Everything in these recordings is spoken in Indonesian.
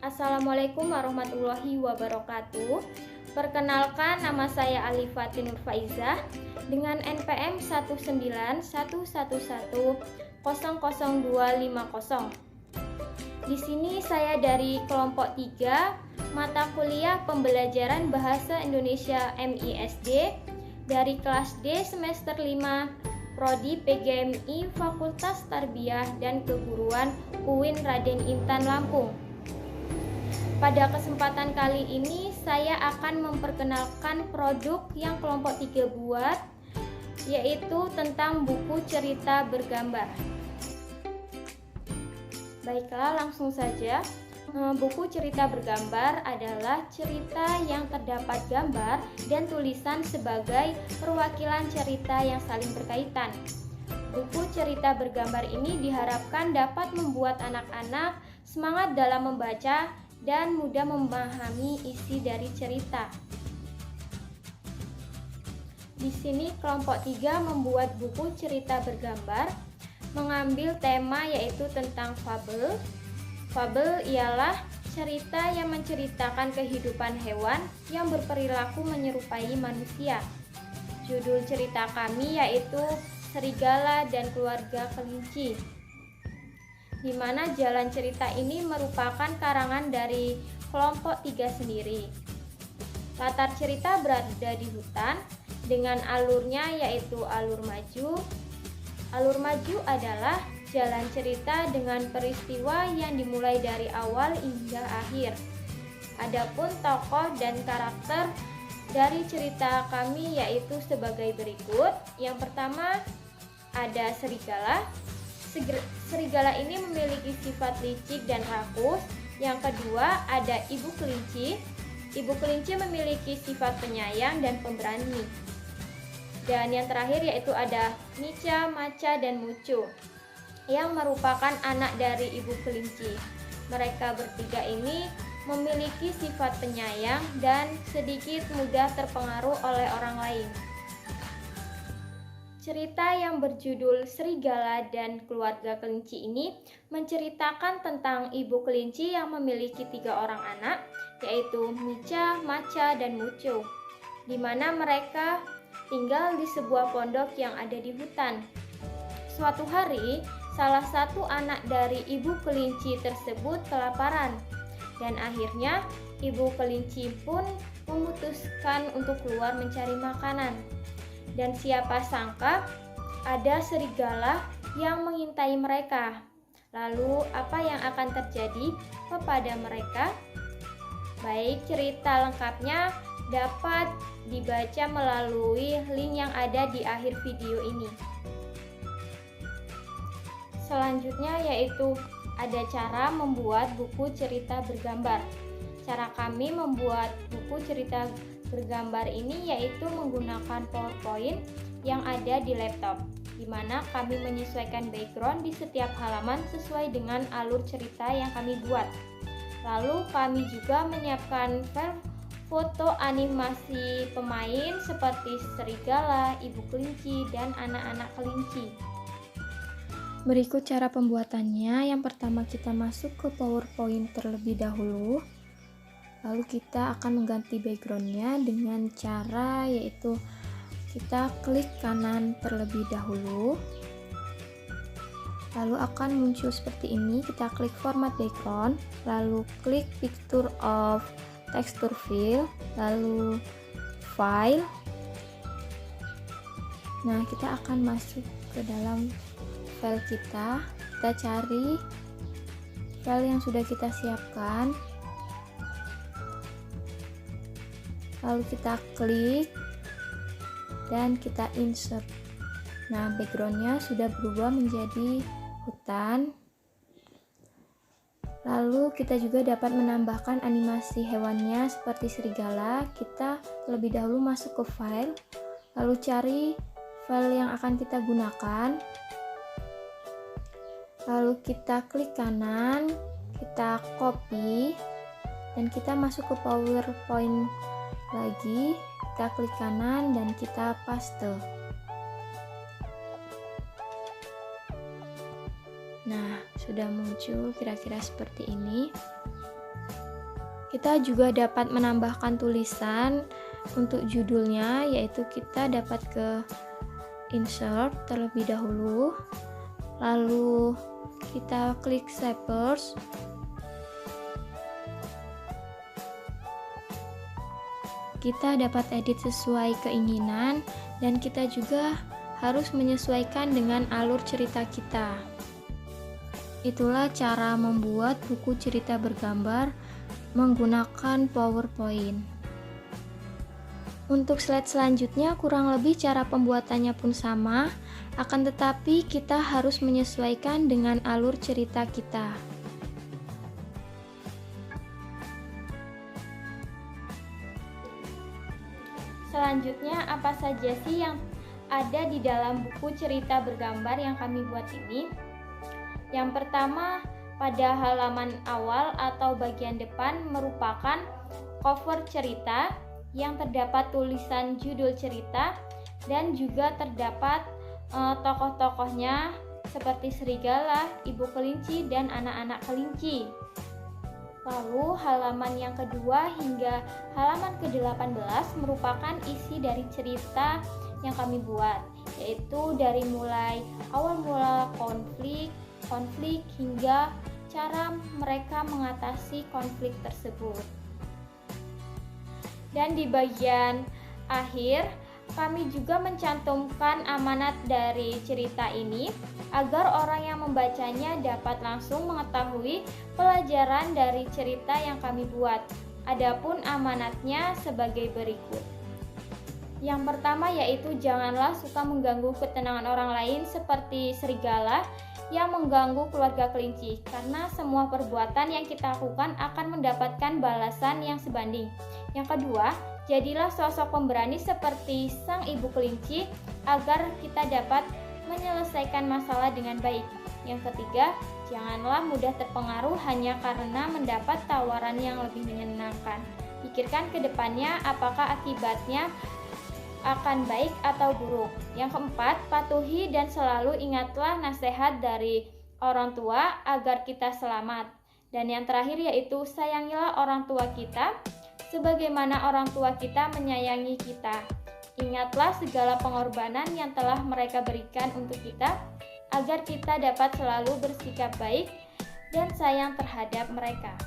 Assalamualaikum warahmatullahi wabarakatuh. Perkenalkan, nama saya Alifati Nur Faizah dengan NPM 19111000250. Di sini saya dari kelompok 3 mata kuliah pembelajaran Bahasa Indonesia MISD dari kelas D semester 5 Prodi PGMI Fakultas Tarbiyah dan Keguruan UIN Raden Intan Lampung. Pada kesempatan kali ini saya akan memperkenalkan produk yang kelompok 3 buat, yaitu tentang buku cerita bergambar. Baiklah, langsung saja. Buku cerita bergambar adalah cerita yang terdapat gambar dan tulisan sebagai perwakilan cerita yang saling berkaitan. Buku cerita bergambar ini diharapkan dapat membuat anak-anak semangat dalam membaca dan mudah memahami isi dari cerita. Di sini kelompok 3 membuat buku cerita bergambar mengambil tema yaitu tentang fabel. Fabel ialah cerita yang menceritakan kehidupan hewan yang berperilaku menyerupai manusia. Judul cerita kami yaitu Serigala dan Keluarga Kelinci, di mana jalan cerita ini merupakan karangan dari kelompok 3 sendiri. Latar cerita berada di hutan dengan alurnya yaitu alur maju. Alur maju adalah jalan cerita dengan peristiwa yang dimulai dari awal hingga akhir. Adapun tokoh dan karakter dari cerita kami yaitu sebagai berikut. Yang pertama ada serigala. Serigala ini memiliki sifat licik dan rakus. Yang kedua ada ibu kelinci. Ibu kelinci memiliki sifat penyayang dan pemberani. Dan yang terakhir yaitu ada Mica, Maca, dan Mucu yang merupakan anak dari ibu kelinci. Mereka bertiga ini memiliki sifat penyayang dan sedikit mudah terpengaruh oleh orang lain. Cerita yang berjudul Serigala dan Keluarga Kelinci ini menceritakan tentang ibu kelinci yang memiliki 3 orang anak, yaitu Mica, Maca, dan Mucu, di mana mereka tinggal di sebuah pondok yang ada di hutan. Suatu hari, salah satu anak dari ibu kelinci tersebut kelaparan, dan akhirnya ibu kelinci pun memutuskan untuk keluar mencari makanan. Dan siapa sangka ada serigala yang mengintai mereka. Lalu apa yang akan terjadi kepada mereka? Baik, cerita lengkapnya dapat dibaca melalui link yang ada di akhir video ini. Selanjutnya yaitu ada cara membuat buku cerita bergambar. Cara kami membuat buku cerita bergambar ini yaitu menggunakan PowerPoint yang ada di laptop, di mana kami menyesuaikan background di setiap halaman sesuai dengan alur cerita yang kami buat. Lalu kami juga menyiapkan file foto animasi pemain seperti serigala, ibu kelinci, dan anak-anak kelinci. Berikut cara pembuatannya. Yang pertama kita masuk ke PowerPoint terlebih dahulu. Lalu kita akan mengganti backgroundnya dengan cara yaitu kita klik kanan terlebih dahulu. Lalu akan muncul seperti ini. Kita klik format background, lalu klik picture of texture fill, lalu file. Nah, kita akan masuk ke dalam file kita cari file yang sudah kita siapkan, lalu kita klik dan kita insert. Nah, backgroundnya sudah berubah menjadi hutan. Lalu kita juga dapat menambahkan animasi hewannya seperti serigala. Kita terlebih dahulu masuk ke file, lalu cari file yang akan kita gunakan. Lalu kita klik kanan, kita copy, dan kita masuk ke PowerPoint lagi. Kita klik kanan dan kita paste. Nah, sudah muncul kira-kira seperti ini. Kita juga dapat menambahkan tulisan untuk judulnya, yaitu kita dapat ke insert terlebih dahulu, lalu kita klik Shapers. Kita dapat edit sesuai keinginan, dan kita juga harus menyesuaikan dengan alur cerita kita. Itulah cara membuat buku cerita bergambar menggunakan PowerPoint. Untuk slide selanjutnya kurang lebih cara pembuatannya pun sama, akan tetapi kita harus menyesuaikan dengan alur cerita kita. Selanjutnya, apa saja sih yang ada di dalam buku cerita bergambar yang kami buat ini? Yang pertama, pada halaman awal atau bagian depan merupakan cover cerita yang terdapat tulisan judul cerita dan juga terdapat tokoh-tokohnya seperti serigala, ibu kelinci, dan anak-anak kelinci. Lalu halaman yang kedua hingga halaman ke-18 merupakan isi dari cerita yang kami buat, yaitu dari mulai awal mula konflik hingga cara mereka mengatasi konflik tersebut. Dan di bagian akhir, kami juga mencantumkan amanat dari cerita ini agar orang yang membacanya dapat langsung mengetahui pelajaran dari cerita yang kami buat. Adapun amanatnya sebagai berikut. Yang pertama yaitu janganlah suka mengganggu ketenangan orang lain seperti serigala yang mengganggu keluarga kelinci, karena semua perbuatan yang kita lakukan akan mendapatkan balasan yang sebanding. Yang kedua, jadilah sosok pemberani seperti sang ibu kelinci agar kita dapat menyelesaikan masalah dengan baik. Yang ketiga, janganlah mudah terpengaruh hanya karena mendapat tawaran yang lebih menyenangkan. Pikirkan ke depannya apakah akibatnya akan baik atau buruk. Yang keempat, patuhi dan selalu ingatlah nasihat dari orang tua agar kita selamat. Dan yang terakhir yaitu sayangilah orang tua kita sebagaimana orang tua kita menyayangi kita. Ingatlah segala pengorbanan yang telah mereka berikan untuk kita agar kita dapat selalu bersikap baik dan sayang terhadap mereka.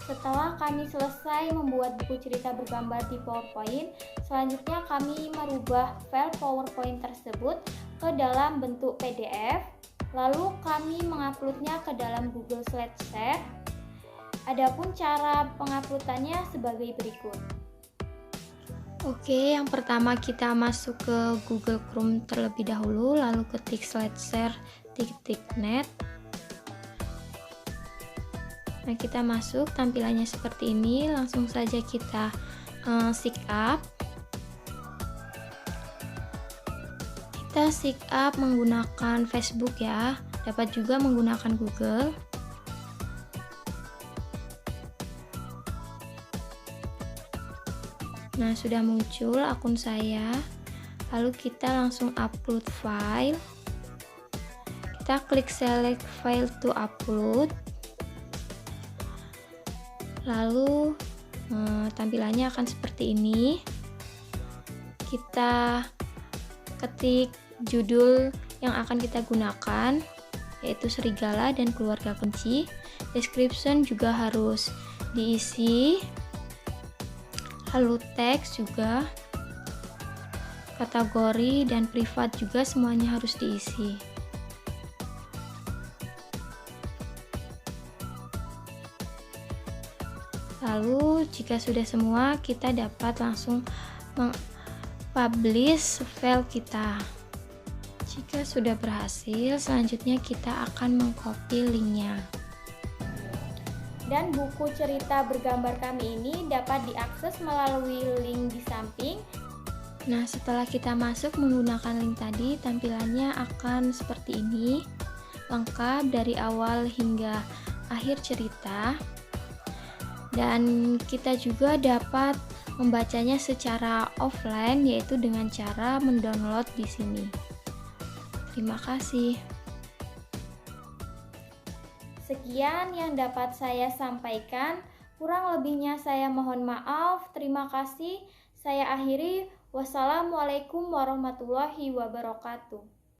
Setelah kami selesai membuat buku cerita bergambar di PowerPoint, selanjutnya kami merubah file PowerPoint tersebut ke dalam bentuk PDF, lalu kami menguploadnya ke dalam Google Slideshare. Adapun cara penguploadannya sebagai berikut. Oke, yang pertama kita masuk ke Google Chrome terlebih dahulu, lalu ketik slideshare.net. Nah, kita masuk, tampilannya seperti ini. Langsung saja kita sign up. Kita sign up menggunakan Facebook ya, dapat juga menggunakan Google. Nah, sudah muncul akun saya. Lalu kita langsung upload file. Kita klik select file to upload. Lalu tampilannya akan seperti ini. Kita ketik judul yang akan kita gunakan, yaitu serigala dan keluarga kelinci. Description juga harus diisi. Lalu teks juga, kategori dan privat juga semuanya harus diisi. Lalu jika sudah semua, kita dapat langsung meng-publish file kita. Jika sudah berhasil, selanjutnya kita akan mengcopy linknya. Dan buku cerita bergambar kami ini dapat diakses melalui link di samping. Nah, setelah kita masuk menggunakan link tadi, tampilannya akan seperti ini, lengkap dari awal hingga akhir cerita. Dan kita juga dapat membacanya secara offline, yaitu dengan cara mendownload di sini. Terima kasih. Sekian yang dapat saya sampaikan. Kurang lebihnya saya mohon maaf. Terima kasih. Saya akhiri. Wassalamualaikum warahmatullahi wabarakatuh.